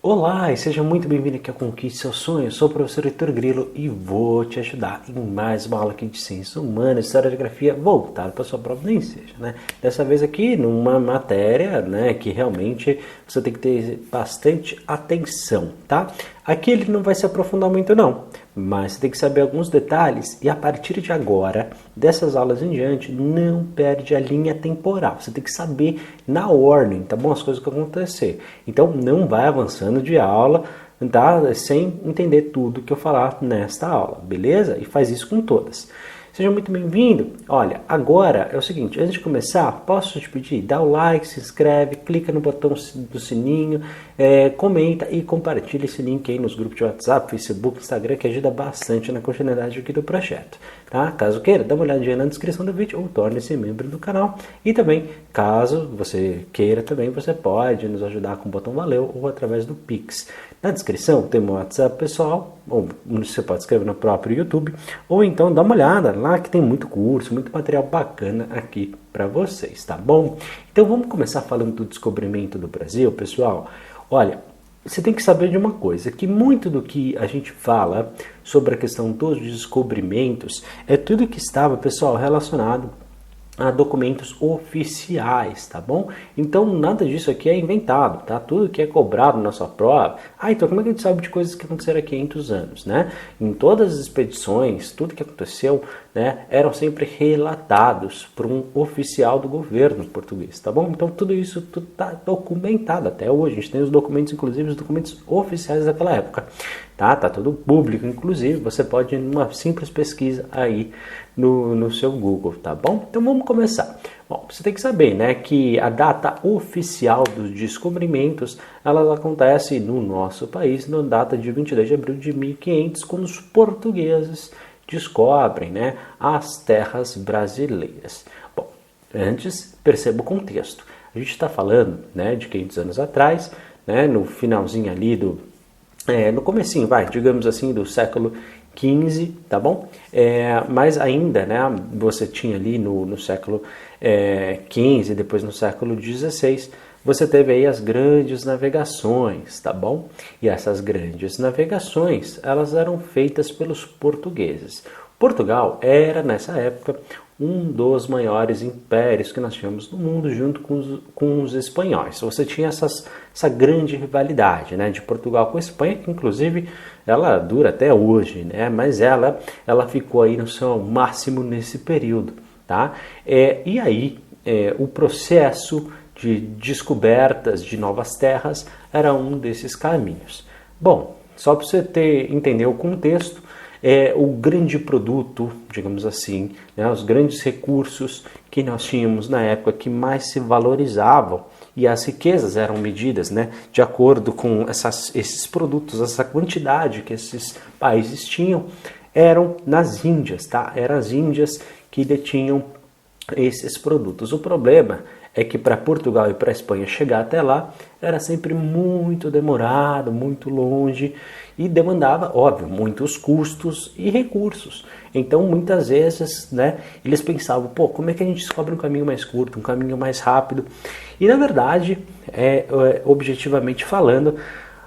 Olá e seja muito bem-vindo aqui ao Conquiste Seu Sonho. Eu sou o professor Heitor Grilo e vou te ajudar em mais uma aula aqui de Ciência Humana, História de Geografia voltada para a sua prova, nem seja, né? Dessa vez aqui numa matéria, né, que realmente você tem que ter bastante atenção, tá? Aqui ele não vai se aprofundar muito não, mas você tem que saber alguns detalhes e a partir de agora, dessas aulas em diante, não perde a linha temporal. Você tem que saber na ordem, tá bom? As coisas que vão acontecer. Então não vai avançando de aula, tá? Sem entender tudo que eu falar nesta aula, beleza? E faz isso com todas. Seja muito bem-vindo. Olha, agora é o seguinte, antes de começar, posso te pedir? Dá o like, se inscreve, clica no botão do sininho, comenta e compartilha esse link aí nos grupos de WhatsApp, Facebook, Instagram, que ajuda bastante na continuidade aqui do projeto, tá? Caso queira, dá uma olhadinha na descrição do vídeo ou torne-se membro do canal. E também, caso você queira também, você pode nos ajudar com o botão valeu ou através do Pix. Na descrição tem o meu WhatsApp pessoal, ou você pode escrever no próprio YouTube, ou então dá uma olhada lá que tem muito curso, muito material bacana aqui para vocês, tá bom? Então vamos começar falando do descobrimento do Brasil, pessoal. Olha, você tem que saber de uma coisa, que muito do que a gente fala sobre a questão dos descobrimentos é tudo que estava, pessoal, relacionado a documentos oficiais, tá bom? Então nada disso aqui é inventado, tá? Tudo que é cobrado na sua prova. Então como é que a gente sabe de coisas que aconteceram há 500 anos, né? Em todas as expedições, tudo que aconteceu, né, eram sempre relatados por um oficial do governo português, tá bom? Então tudo isso tudo tá documentado até hoje. A gente tem os documentos, inclusive os documentos oficiais daquela época, tá? Tá tudo público, inclusive você pode ir numa simples pesquisa aí no seu Google, tá bom? Então vamos começar. Bom, você tem que saber, né, que a data oficial dos descobrimentos, ela acontece no nosso país na data de 22 de abril de 1500, quando os portugueses descobrem, né, as terras brasileiras. Bom, antes perceba o contexto. A gente está falando, né, de 500 anos atrás, né, no finalzinho ali no comecinho, digamos assim, do século 15, tá bom? Mas ainda, né, você tinha ali no século 15, depois no século 16, você teve aí as grandes navegações, tá bom? E essas grandes navegações, elas eram feitas pelos portugueses. Portugal era, nessa época, um dos maiores impérios que nós tínhamos no mundo, junto com os espanhóis. Você tinha essa grande rivalidade, né, de Portugal com a Espanha, que inclusive ela dura até hoje, né, mas ela ficou aí no seu máximo nesse período, tá? E aí, o processo de descobertas de novas terras era um desses caminhos. Bom, só para você entender o contexto, o grande produto, digamos assim, né, os grandes recursos que nós tínhamos na época que mais se valorizavam, e as riquezas eram medidas, né, de acordo com esses produtos, essa quantidade que esses países tinham, eram nas Índias, tá? Eram as Índias que detinham esses produtos. O problema é que para Portugal e para a Espanha chegar até lá era sempre muito demorado, muito longe e demandava, óbvio, muitos custos e recursos. Então, muitas vezes, né, eles pensavam, como é que a gente descobre um caminho mais curto, um caminho mais rápido? E, na verdade, objetivamente falando,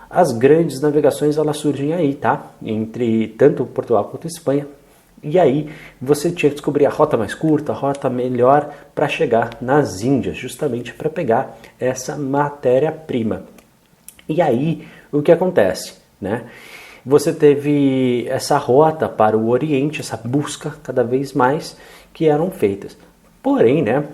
as grandes navegações elas surgem aí, tá? Entre tanto Portugal quanto Espanha. E aí você tinha que descobrir a rota mais curta, a rota melhor para chegar nas Índias, justamente para pegar essa matéria-prima. E aí o que acontece, né? Você teve essa rota para o Oriente, essa busca cada vez mais que eram feitas. Porém, né,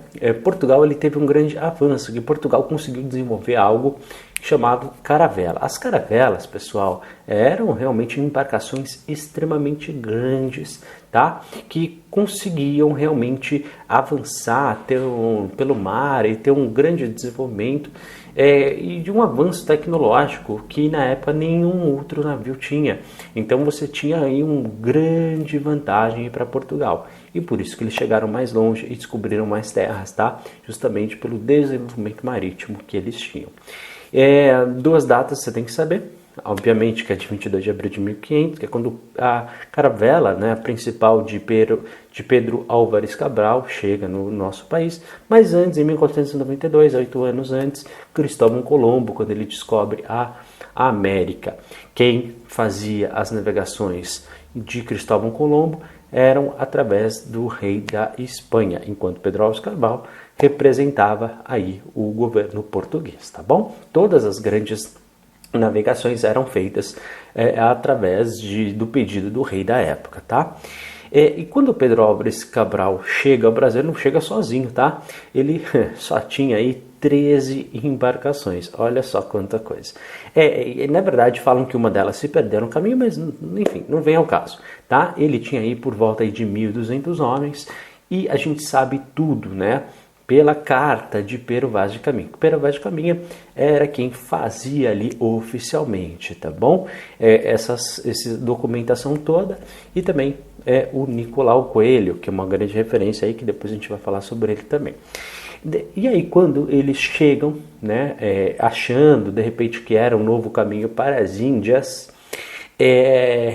Portugal ele teve um grande avanço, que Portugal conseguiu desenvolver algo chamado caravela. As caravelas, pessoal, eram realmente embarcações extremamente grandes, tá? Que conseguiam realmente avançar pelo mar e ter um grande desenvolvimento e de um avanço tecnológico que na época nenhum outro navio tinha. Então você tinha aí uma grande vantagem para Portugal. E por isso que eles chegaram mais longe e descobriram mais terras, tá? Justamente pelo desenvolvimento marítimo que eles tinham. Duas datas você tem que saber. Obviamente que é de 22 de abril de 1500, que é quando a caravela, né, a principal de Pedro Álvares Cabral chega no nosso país. Mas antes, em 1492, 8 anos antes, Cristóvão Colombo, quando ele descobre a a América. Quem fazia as navegações de Cristóvão Colombo eram através do rei da Espanha, enquanto Pedro Álvares Cabral representava aí o governo português, tá bom? Todas as grandes navegações eram feitas através do pedido do rei da época, tá? E quando Pedro Álvares Cabral chega ao Brasil, ele não chega sozinho, tá? Ele só tinha aí 13 embarcações, olha só quanta coisa. Na verdade falam que uma delas se perdeu no caminho, mas enfim, não vem ao caso, tá? Ele tinha aí por volta aí de 1.200 homens e a gente sabe tudo, né? Pela carta de Pero Vaz de Caminha. Pero Vaz de Caminha era quem fazia ali oficialmente, tá bom? Essa documentação toda e também o Nicolau Coelho, que é uma grande referência aí, que depois a gente vai falar sobre ele também. E aí quando eles chegam, né, achando de repente que era um novo caminho para as Índias,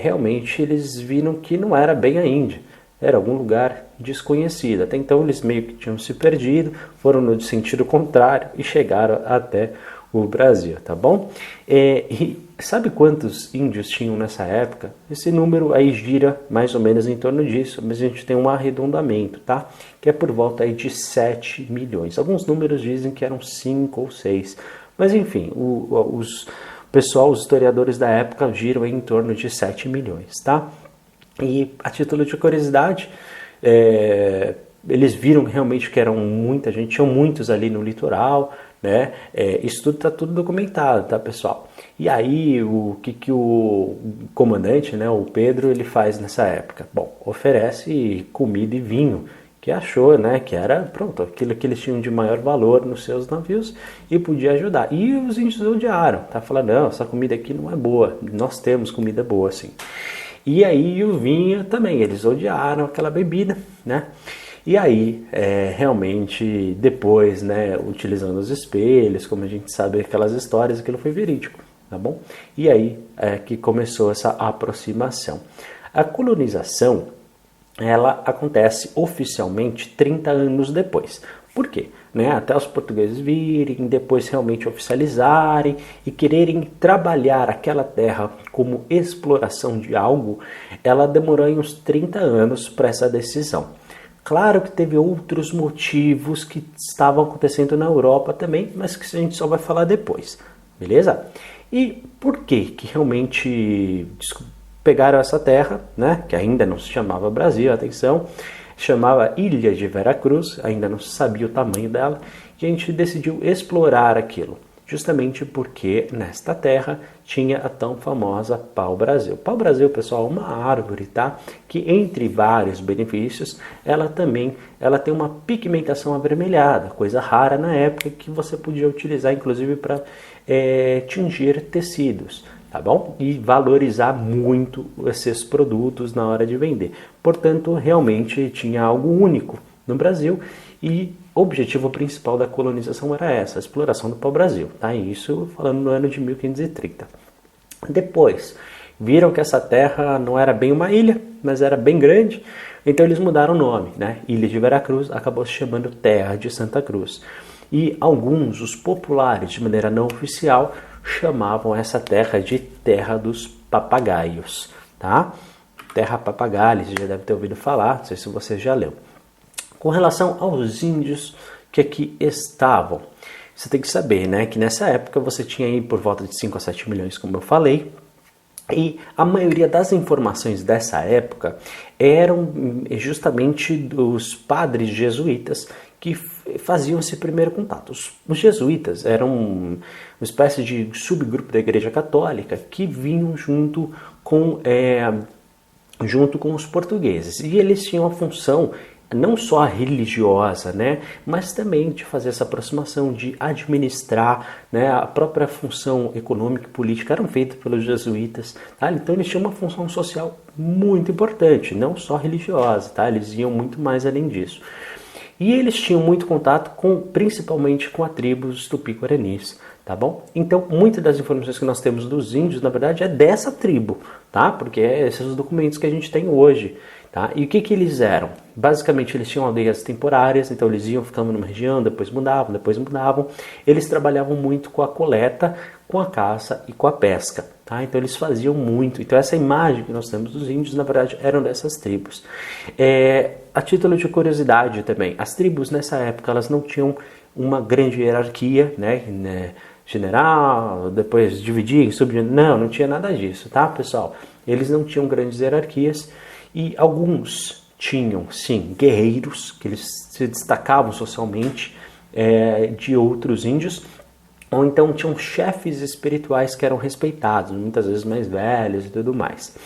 realmente eles viram que não era bem a Índia. Era algum lugar desconhecido. Até então eles meio que tinham se perdido, foram no sentido contrário e chegaram até o Brasil, tá bom? E sabe quantos índios tinham nessa época? Esse número aí gira mais ou menos em torno disso, mas a gente tem um arredondamento, tá? Que é por volta aí de 7 milhões. Alguns números dizem que eram 5 ou 6, mas enfim, os historiadores da época giram em torno de 7 milhões, tá? E a título de curiosidade, eles viram realmente que eram muita gente, tinham muitos ali no litoral, né? Isso tudo está tudo documentado, tá, pessoal? E aí, o que o comandante, né, o Pedro, ele faz nessa época? Bom, oferece comida e vinho, que achou, né, que era, pronto, aquilo que eles tinham de maior valor nos seus navios e podia ajudar. E os índios odiaram, tá? Falando, não, essa comida aqui não é boa, nós temos comida boa, assim. E aí o vinho também, eles odiaram aquela bebida, né? E aí, realmente, depois, né, utilizando os espelhos, como a gente sabe aquelas histórias, aquilo foi verídico, tá bom? E aí que começou essa aproximação. A colonização, ela acontece oficialmente 30 anos depois. Por quê? Até os portugueses virem, depois realmente oficializarem e quererem trabalhar aquela terra como exploração de algo, ela demorou uns 30 anos para essa decisão. Claro que teve outros motivos que estavam acontecendo na Europa também, mas que a gente só vai falar depois, beleza? E por que realmente pegaram essa terra, né, que ainda não se chamava Brasil, atenção, chamava Ilha de Veracruz, ainda não se sabia o tamanho dela, e a gente decidiu explorar aquilo, justamente porque nesta terra tinha a tão famosa pau-brasil. Pau-brasil, pessoal, é uma árvore, tá? Que entre vários benefícios, ela tem uma pigmentação avermelhada, coisa rara na época que você podia utilizar, inclusive, para tingir tecidos. Tá bom? E valorizar muito esses produtos na hora de vender. Portanto, realmente tinha algo único no Brasil e o objetivo principal da colonização era essa, a exploração do pau-brasil. Tá? Isso falando no ano de 1530. Depois, viram que essa terra não era bem uma ilha, mas era bem grande, então eles mudaram o nome, né? Ilha de Veracruz acabou se chamando Terra de Santa Cruz. E alguns, os populares, de maneira não oficial, chamavam essa terra de Terra dos Papagaios, tá? Terra Papagaio, você já deve ter ouvido falar, não sei se você já leu. Com relação aos índios que aqui estavam, você tem que saber, né, que nessa época você tinha aí por volta de 5 a 7 milhões, como eu falei, e a maioria das informações dessa época eram justamente dos padres jesuítas que faziam esse primeiro contato. Os jesuítas eram uma espécie de subgrupo da Igreja Católica que vinham junto com os portugueses. E eles tinham a função não só religiosa, né, mas também de fazer essa aproximação, de administrar, né, a própria função econômica e política eram feitas pelos jesuítas, tá? Então eles tinham uma função social muito importante, não só religiosa, tá? Eles iam muito mais além disso. E eles tinham muito contato principalmente com a tribo dos Tupi-Guaranis, tá bom? Então, muitas das informações que nós temos dos índios, na verdade, é dessa tribo, tá? Porque esses são os documentos que a gente tem hoje, tá? E o que eles eram? Basicamente, eles tinham aldeias temporárias, então eles iam ficando numa região, depois mudavam. Eles trabalhavam muito com a coleta, com a caça e com a pesca. Tá? Então eles faziam muito. Então essa imagem que nós temos dos índios, na verdade, eram dessas tribos. A título de curiosidade também, as tribos nessa época elas não tinham uma grande hierarquia, né? General, depois dividir em não tinha nada disso, tá, pessoal? Eles não tinham grandes hierarquias e alguns tinham, sim, guerreiros, que eles se destacavam socialmente de outros índios, ou então tinham chefes espirituais que eram respeitados, muitas vezes mais velhos e tudo mais.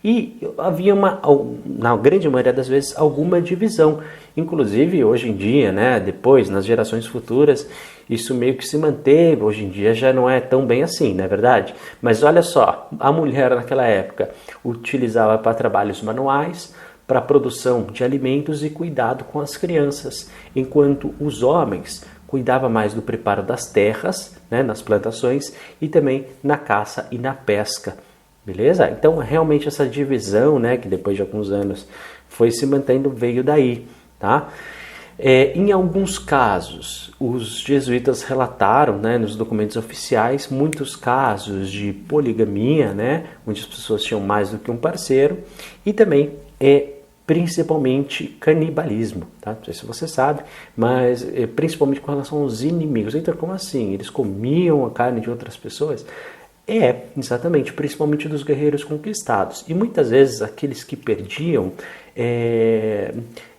E havia na grande maioria das vezes, alguma divisão. Inclusive, hoje em dia, né, depois, nas gerações futuras, isso meio que se manteve. Hoje em dia já não é tão bem assim, não é verdade? Mas olha só, a mulher naquela época utilizava para trabalhos manuais, para a produção de alimentos e cuidado com as crianças, enquanto os homens cuidavam mais do preparo das terras, né, nas plantações e também na caça e na pesca. Beleza? Então, realmente essa divisão, né, que depois de alguns anos foi se mantendo, veio daí, tá? Em alguns casos, os jesuítas relataram, né, nos documentos oficiais, muitos casos de poligamia, né, onde as pessoas tinham mais do que um parceiro, e também principalmente canibalismo, tá? Não sei se você sabe, mas principalmente com relação aos inimigos. Então, como assim? Eles comiam a carne de outras pessoas? Exatamente, principalmente dos guerreiros conquistados. E muitas vezes aqueles que perdiam,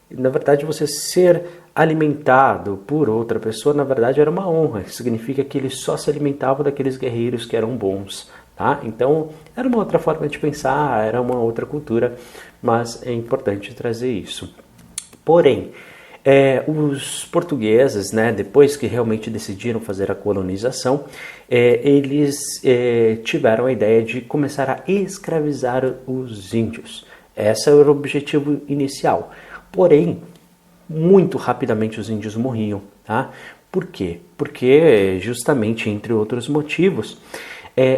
na verdade você ser alimentado por outra pessoa, na verdade era uma honra. Significa que eles só se alimentavam daqueles guerreiros que eram bons. Tá? Então era uma outra forma de pensar, era uma outra cultura, mas é importante trazer isso. Porém, os portugueses, né, depois que realmente decidiram fazer a colonização, eles tiveram a ideia de começar a escravizar os índios. Esse era o objetivo inicial. Porém, muito rapidamente os índios morriam. Tá? Por quê? Porque, justamente, entre outros motivos,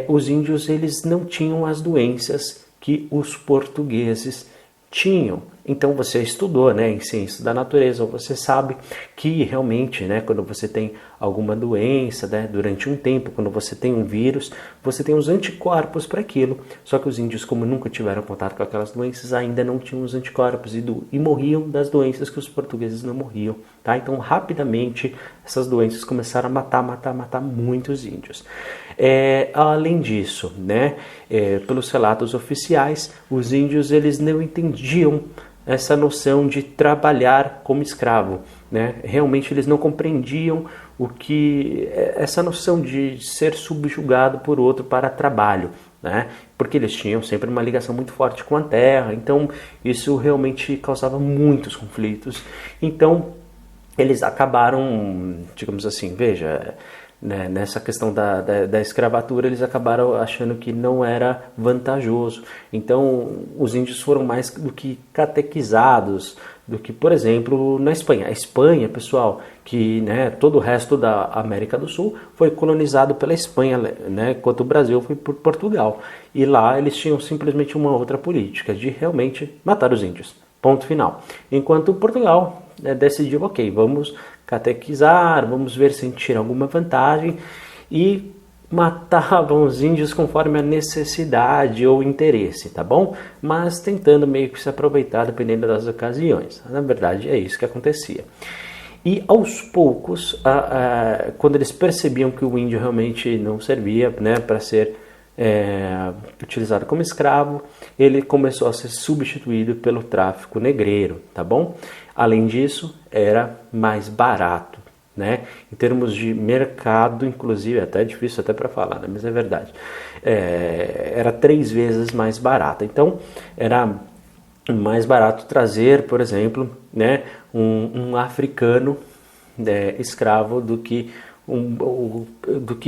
os índios eles não tinham as doenças que os portugueses tinham. Então você estudou, né, em ciência da natureza, você sabe que realmente, né, quando você tem alguma doença, né, durante um tempo, quando você tem um vírus, você tem os anticorpos para aquilo. Só que os índios, como nunca tiveram contato com aquelas doenças, ainda não tinham os anticorpos e morriam das doenças que os portugueses não morriam. Tá? Então, rapidamente, essas doenças começaram a matar muitos índios. Além disso, né, pelos relatos oficiais, os índios eles não entendiam essa noção de trabalhar como escravo, né? Realmente eles não compreendiam essa noção de ser subjugado por outro para trabalho, né? Porque eles tinham sempre uma ligação muito forte com a terra, então isso realmente causava muitos conflitos. Então eles acabaram, digamos assim, veja, né, nessa questão da escravatura, eles acabaram achando que não era vantajoso. Então, os índios foram mais do que catequizados, do que, por exemplo, na Espanha. A Espanha, pessoal, que, né, todo o resto da América do Sul foi colonizado pela Espanha, né, enquanto o Brasil foi por Portugal. E lá eles tinham simplesmente uma outra política, de realmente matar os índios. Ponto final. Enquanto Portugal decidiu, ok, vamos catequizar, vamos ver se a gente tira alguma vantagem, e matavam os índios conforme a necessidade ou interesse, tá bom? Mas tentando meio que se aproveitar dependendo das ocasiões. Na verdade é isso que acontecia. E aos poucos, quando eles percebiam que o índio realmente não servia, né, para ser utilizado como escravo, ele começou a ser substituído pelo tráfico negreiro, tá bom? Além disso, era mais barato, né? Em termos de mercado, inclusive, até é difícil até para falar, né? Mas é verdade. Era 3 vezes mais barato. Então, era mais barato trazer, por exemplo, né, um africano escravo do que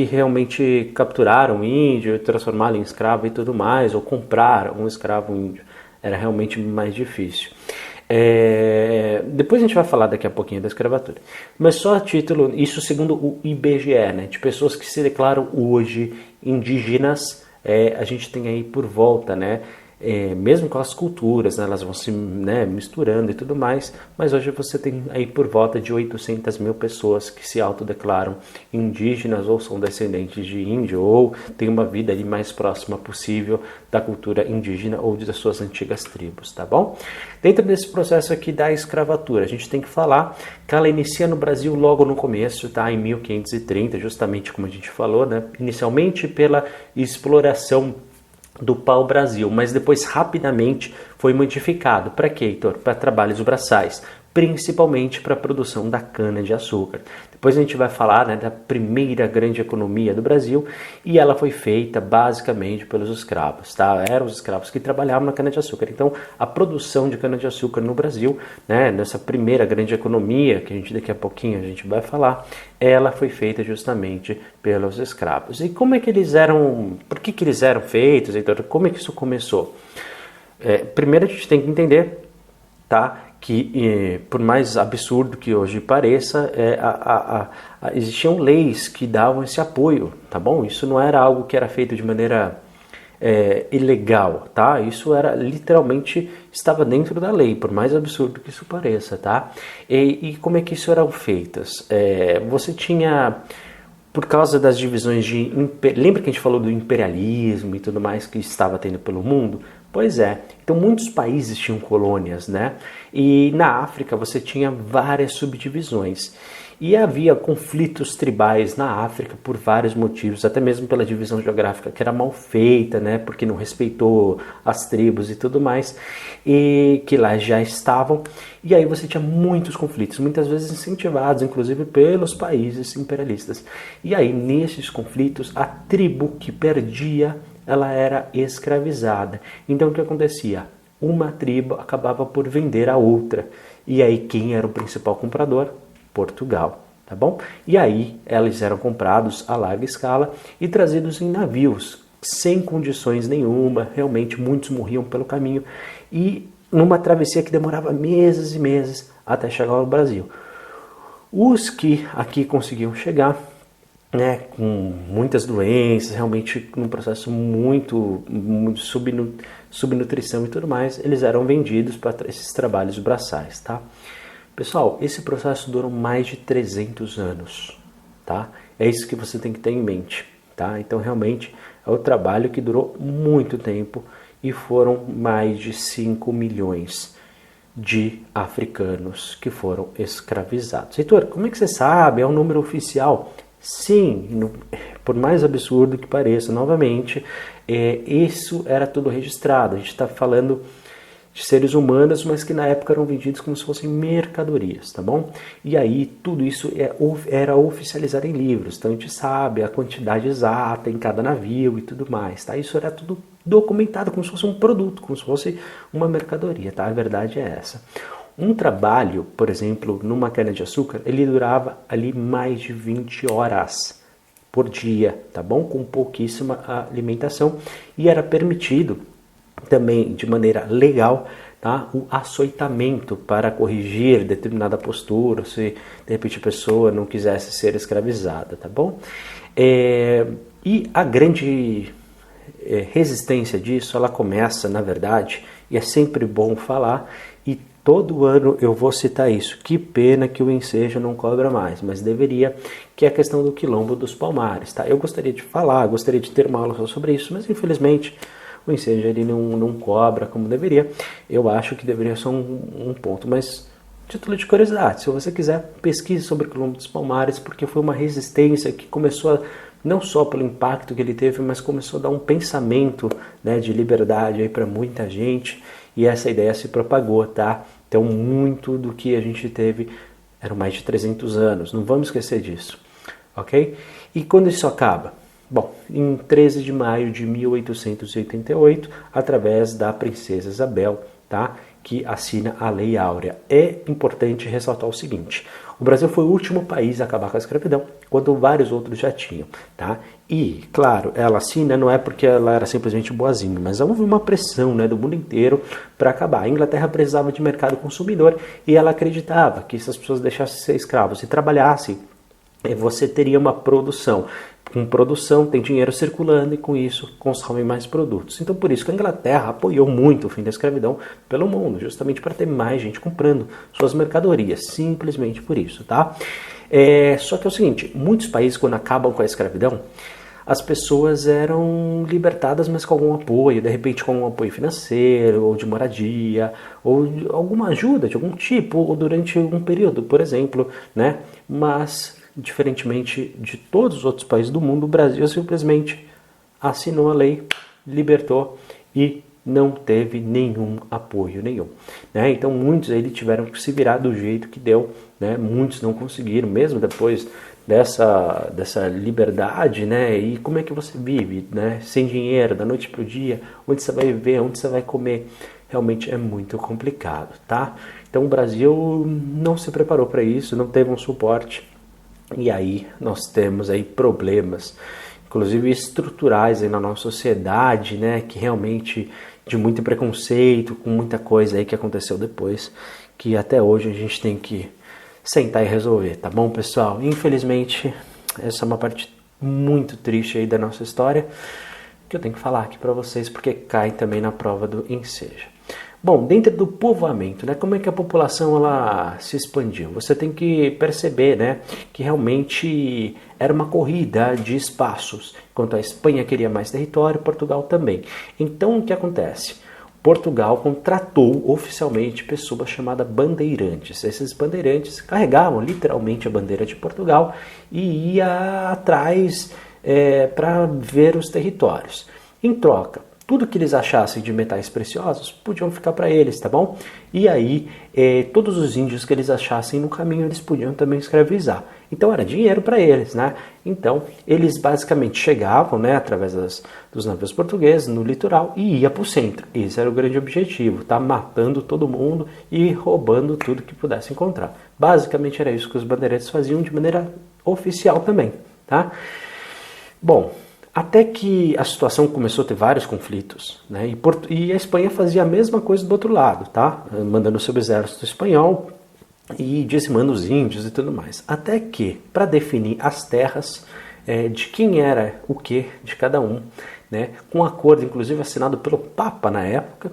realmente capturar um índio, transformá-lo em escravo e tudo mais, ou comprar um escravo índio. Era realmente mais difícil. Depois a gente vai falar daqui a pouquinho da escravatura. Mas só a título, isso segundo o IBGE, né, de pessoas que se declaram hoje indígenas, a gente tem aí por volta, né, mesmo com as culturas, né, elas vão se, né, misturando e tudo mais, mas hoje você tem aí por volta de 800 mil pessoas que se autodeclaram indígenas ou são descendentes de índio ou têm uma vida ali mais próxima possível da cultura indígena ou das suas antigas tribos, tá bom? Dentro desse processo aqui da escravatura, a gente tem que falar que ela inicia no Brasil logo no começo, tá? Em 1530, justamente como a gente falou, né? Inicialmente pela exploração do pau-brasil, mas depois rapidamente foi modificado. Para quê, Heitor? Para trabalhos braçais, principalmente para a produção da cana-de-açúcar. Depois a gente vai falar, né, da primeira grande economia do Brasil e ela foi feita basicamente pelos escravos, tá? Eram os escravos que trabalhavam na cana-de-açúcar. Então, a produção de cana-de-açúcar no Brasil, né, nessa primeira grande economia, que a gente daqui a pouquinho a gente vai falar, ela foi feita justamente pelos escravos. E como é que eles eram, por que eles eram feitos, então, como é que isso começou? Primeiro a gente tem que entender, tá, que por mais absurdo que hoje pareça, existiam leis que davam esse apoio, tá bom? Isso não era algo que era feito de maneira ilegal, tá? Isso era literalmente, estava dentro da lei, por mais absurdo que isso pareça, tá? E como é que isso eram feitas? Você tinha, por causa das divisões lembra que a gente falou do imperialismo e tudo mais que estava tendo pelo mundo? Pois é, então muitos países tinham colônias, né? E na África você tinha várias subdivisões. E havia conflitos tribais na África por vários motivos, até mesmo pela divisão geográfica que era mal feita, né? Porque não respeitou as tribos e tudo mais, e que lá já estavam. E aí você tinha muitos conflitos, muitas vezes incentivados, inclusive pelos países imperialistas. E aí, nesses conflitos, a tribo que perdia, ela era escravizada. Então o que acontecia? Uma tribo acabava por vender a outra. E aí quem era o principal comprador? Portugal, tá bom? E aí eles eram comprados a larga escala e trazidos em navios, sem condições nenhuma, realmente muitos morriam pelo caminho e numa travessia que demorava meses e meses até chegar ao Brasil. Os que aqui conseguiam chegar, né, com muitas doenças, realmente num processo muito subnutrição e tudo mais, eles eram vendidos para esses trabalhos braçais, tá? Pessoal, esse processo durou mais de 300 anos, tá? É isso que você tem que ter em mente, tá? Então, realmente, é um trabalho que durou muito tempo e foram mais de 5 milhões de africanos que foram escravizados. Heitor, como é que você sabe? É um número oficial? Sim, por mais absurdo que pareça, novamente, isso era tudo registrado. A gente está falando de seres humanos, mas que na época eram vendidos como se fossem mercadorias, tá bom? E aí tudo isso era oficializado em livros, então a gente sabe a quantidade exata em cada navio e tudo mais, tá? Isso era tudo documentado como se fosse um produto, como se fosse uma mercadoria, tá? A verdade é essa. Um trabalho, por exemplo, numa cana-de-açúcar, ele durava ali mais de 20 horas por dia, tá bom? Com pouquíssima alimentação e era permitido também de maneira legal, tá, o açoitamento para corrigir determinada postura, se de repente a pessoa não quisesse ser escravizada, tá bom? E a grande resistência disso, ela começa, na verdade, e é sempre bom falar, e todo ano eu vou citar isso, que pena que o ensejo não cobra mais, mas deveria, que é a questão do Quilombo dos Palmares, tá? Eu gostaria de falar, gostaria de ter uma aula sobre isso, mas infelizmente o ensejo ele não cobra como deveria. Eu acho que deveria ser um ponto, mas título de curiosidade, se você quiser, pesquise sobre o Quilombo dos Palmares, porque foi uma resistência que começou não só pelo impacto que ele teve, mas começou a dar um pensamento, né, de liberdade para muita gente, e essa ideia se propagou, tá? Então muito do que a gente teve eram mais de 300 anos, não vamos esquecer disso, ok? E quando isso acaba? Bom, em 13 de maio de 1888, através da princesa Isabel, tá, que assina a Lei Áurea. É importante ressaltar o seguinte: o Brasil foi o último país a acabar com a escravidão, quando vários outros já tinham, tá? E, claro, ela assina não é porque ela era simplesmente boazinha, mas houve uma pressão, né, do mundo inteiro para acabar. A Inglaterra precisava de mercado consumidor e ela acreditava que se as pessoas deixassem de ser escravos e trabalhassem, você teria uma produção. com produção, tem dinheiro circulando e com isso consomem mais produtos. Então por isso que a Inglaterra apoiou muito o fim da escravidão pelo mundo, justamente para ter mais gente comprando suas mercadorias, simplesmente por isso, tá? Só que é o seguinte, muitos países quando acabam com a escravidão, as pessoas eram libertadas, mas com algum apoio, de repente com um apoio financeiro, ou de moradia, ou de alguma ajuda de algum tipo, ou durante um período, por exemplo, né? Mas, diferentemente de todos os outros países do mundo, o Brasil simplesmente assinou a lei, libertou e não teve nenhum apoio nenhum, né? Então muitos aí tiveram que se virar do jeito que deu, né? Muitos não conseguiram, mesmo depois dessa liberdade, né? E como é que você vive, né? Sem dinheiro, da noite para o dia, onde você vai viver, onde você vai comer, realmente é muito complicado, tá? Então o Brasil não se preparou para isso, não teve um suporte, e aí nós temos aí problemas, inclusive estruturais aí na nossa sociedade, né? Que realmente de muito preconceito, com muita coisa aí que aconteceu depois, que até hoje a gente tem que sentar e resolver, tá bom, pessoal? Infelizmente, essa é uma parte muito triste aí da nossa história, que eu tenho que falar aqui para vocês, porque cai também na prova do Enseja. Bom, dentro do povoamento, né, como é que a população ela se expandiu? Você tem que perceber, né, que realmente era uma corrida de espaços. Enquanto a Espanha queria mais território, Portugal também. Então, o que acontece? Portugal contratou oficialmente pessoas chamadas bandeirantes. Esses bandeirantes carregavam literalmente a bandeira de Portugal e ia atrás para ver os territórios. Em troca, tudo que eles achassem de metais preciosos podiam ficar para eles, tá bom? E aí, todos os índios que eles achassem no caminho, eles podiam também escravizar. Então era dinheiro para eles, né? Então eles basicamente chegavam, né, através dos navios portugueses no litoral e ia para o centro. Esse era o grande objetivo, tá? Matando todo mundo e roubando tudo que pudesse encontrar. Basicamente era isso que os bandeirantes faziam de maneira oficial também, tá? Bom, até que a situação começou a ter vários conflitos, né? E a Espanha fazia a mesma coisa do outro lado, tá? Mandando seu exército espanhol e dizimando os índios e tudo mais. Até que, para definir as terras de quem era o que de cada um, né, com um acordo inclusive assinado pelo Papa na época,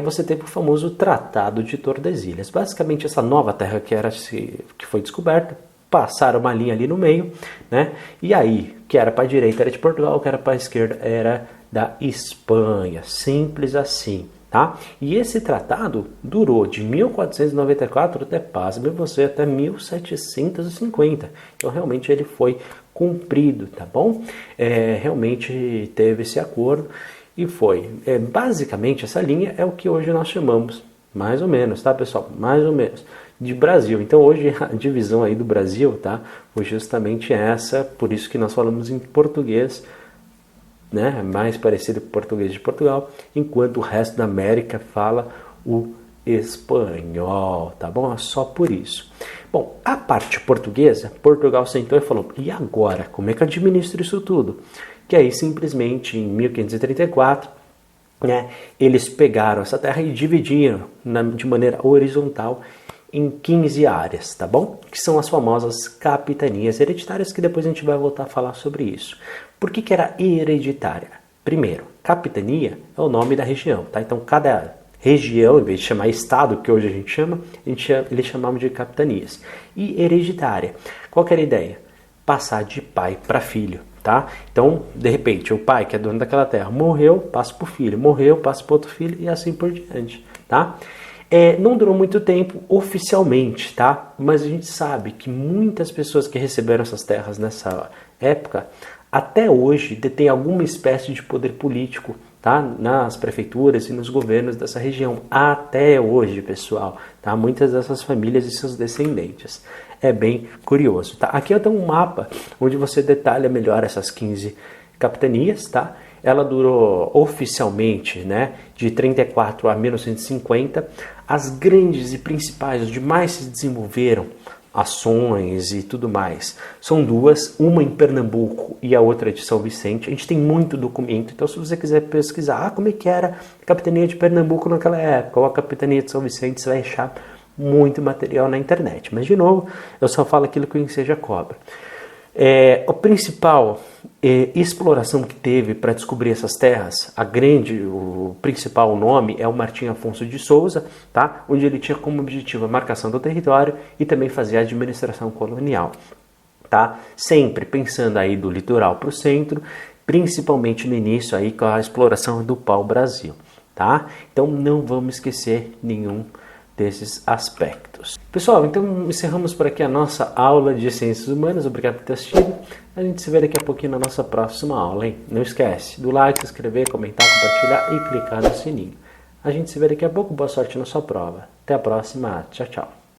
você teve o famoso Tratado de Tordesilhas. Basicamente essa nova terra que foi descoberta, passaram uma linha ali no meio, né? E aí, que era para a direita era de Portugal, que era para a esquerda era da Espanha. Simples assim, tá? E esse tratado durou de 1494 até, pasme você, até 1750. Então, realmente, ele foi cumprido, tá bom? Realmente teve esse acordo e foi. Basicamente, essa linha é o que hoje nós chamamos, mais ou menos, tá, pessoal? Mais ou menos, de Brasil. Então hoje a divisão aí do Brasil, tá, foi justamente essa, por isso que nós falamos em português, né, mais parecido com o português de Portugal, enquanto o resto da América fala o espanhol, tá bom? Só por isso. Bom, a parte portuguesa, Portugal sentou e falou, e agora? Como é que eu administro isso tudo? Que aí simplesmente em 1534, né, eles pegaram essa terra e dividiram de maneira horizontal em 15 áreas, tá bom? Que são as famosas capitanias hereditárias, que depois a gente vai voltar a falar sobre isso. Por que era hereditária? Primeiro, capitania é o nome da região, tá? Então cada região, em vez de chamar estado, que hoje a gente chama, eles chamavam de capitanias. E hereditária, qual que era a ideia? Passar de pai para filho, tá? Então, de repente, o pai, que é dono daquela terra, morreu, passa para o filho, morreu, passa para outro filho e assim por diante, tá? Não durou muito tempo oficialmente, tá? Mas a gente sabe que muitas pessoas que receberam essas terras nessa época, até hoje, detêm alguma espécie de poder político, tá? Nas prefeituras e nos governos dessa região. Até hoje, pessoal, tá? Muitas dessas famílias e seus descendentes. É bem curioso, tá? Aqui eu tenho um mapa onde você detalha melhor essas 15 capitanias, tá? Ela durou oficialmente, né, de 34 a 1950. As grandes e principais, os demais se desenvolveram, ações e tudo mais, são duas, uma em Pernambuco e a outra de São Vicente. A gente tem muito documento, então se você quiser pesquisar, como é que era a capitania de Pernambuco naquela época, ou a capitania de São Vicente, você vai achar muito material na internet. Mas, de novo, eu só falo aquilo que o Enseja cobra. A principal exploração que teve para descobrir essas terras, o principal nome é o Martim Afonso de Souza, tá? Onde ele tinha como objetivo a marcação do território e também fazer a administração colonial. Tá? Sempre pensando aí do litoral para o centro, principalmente no início aí com a exploração do pau-brasil, tá? Então não vamos esquecer nenhum desses aspectos. Pessoal, então encerramos por aqui a nossa aula de Ciências Humanas. Obrigado por ter assistido. A gente se vê daqui a pouquinho na nossa próxima aula, hein? Não esquece do like, se inscrever, comentar, compartilhar e clicar no sininho. A gente se vê daqui a pouco. Boa sorte na sua prova. Até a próxima. Tchau, tchau.